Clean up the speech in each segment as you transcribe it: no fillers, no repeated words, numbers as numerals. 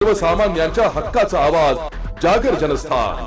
सर्वसामान्यांच्या हक्काचा आवाज जागर जनस्थान।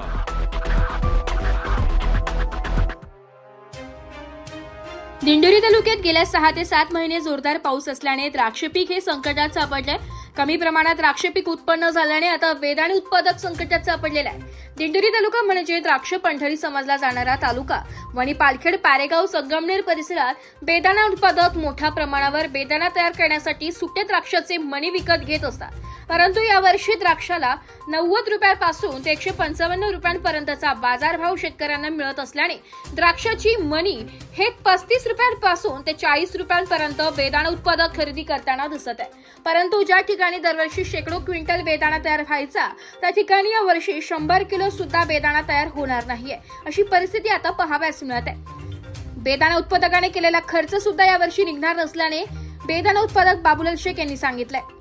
दिंडोरी तालुक्यात गेल्या 6 ते 7 महिने जोरदार पाऊस असल्याने द्राक्ष पीक हे संकटात सापडले। कमी प्रमाणात द्राक्ष पीक उत्पन्न झाल्याने आता बेदाणे उत्पादक संकटात सापडलेला आहे। दिंडोरी तालुका म्हणजे द्राक्ष पंढरी समजला जाणारा तालुका। वणी पालखेड पारेगाव संगमनेर परिसरात बेदाणा उत्पादक मोठ्या प्रमाणावर बेदाणा तयार करण्यासाठी सुट्या द्राक्षाचे मणी विकत घेत असतात। परंतु यावर्षी द्राक्षाला 90 रुपयांपासून ते 155 रुपयांपर्यंतचा बाजारभाव शेतकऱ्यांना मिळत असल्याने द्राक्षाची मणी हे 35 रुपयांपासून ते 40 रुपयांपर्यंत बेदाणा उत्पादक खरेदी करताना दिसत आहे। परंतु ज्या ठिकाणी दरवर्षी शेकडो क्विंटल बेदाणा तयार व्हायचा त्या ठिकाणी यावर्षी 100 किलो सुद्धा बेदाणा तयार होणार नाहीये, अशी परिस्थिती आता पाहावयास मिळत आहे। बेदाणा उत्पादकाने केलेला खर्च सुद्धा यावर्षी निघणार नसल्याने बेदाणा उत्पादक बाबूलाल शेख यांनी सांगितलंय।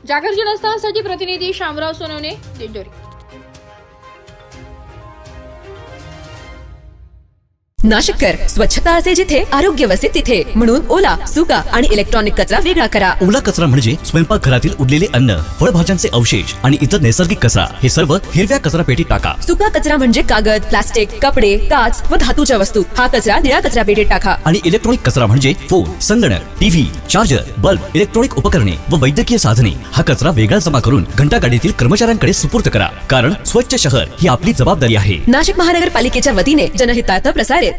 जागर जनस्थानसाठी प्रतिनिधी शामराव सोनवणे, दिंडोरी। नाशिककर स्वच्छता असे जिथे आरोग्य वसे तिथे, म्हणून ओला, सुका आणि इलेक्ट्रॉनिक कचरा वेगळा करा। ओला कचरा म्हणजे स्वयंपाकघरातील उरलेले अन्न, फळभाज्यांचे अवशेष आणि इतर नैसर्गिक कचरा, हे सर्व हिरव्या कचरा पेटीत टाका। सुका कचरा म्हणजे कागद, प्लास्टिक, कपडे, काच व धातूच्या वस्तू, हा कचरा निळ्या कचरा पेटीत टाका। आणि इलेक्ट्रॉनिक कचरा म्हणजे फोन, संगणक, टीव्ही, चार्जर, बल्ब, इलेक्ट्रॉनिक उपकरणे व वैद्यकीय साधने, हा कचरा वेगळा जमा करून घंटागाडीतील कर्मचाऱ्यांकडे सुपूर्द करा, कारण स्वच्छ शहर ही आपली जबाबदारी आहे। नाशिक महानगरपालिकेच्या वतीने जनहितार्थ प्रसारित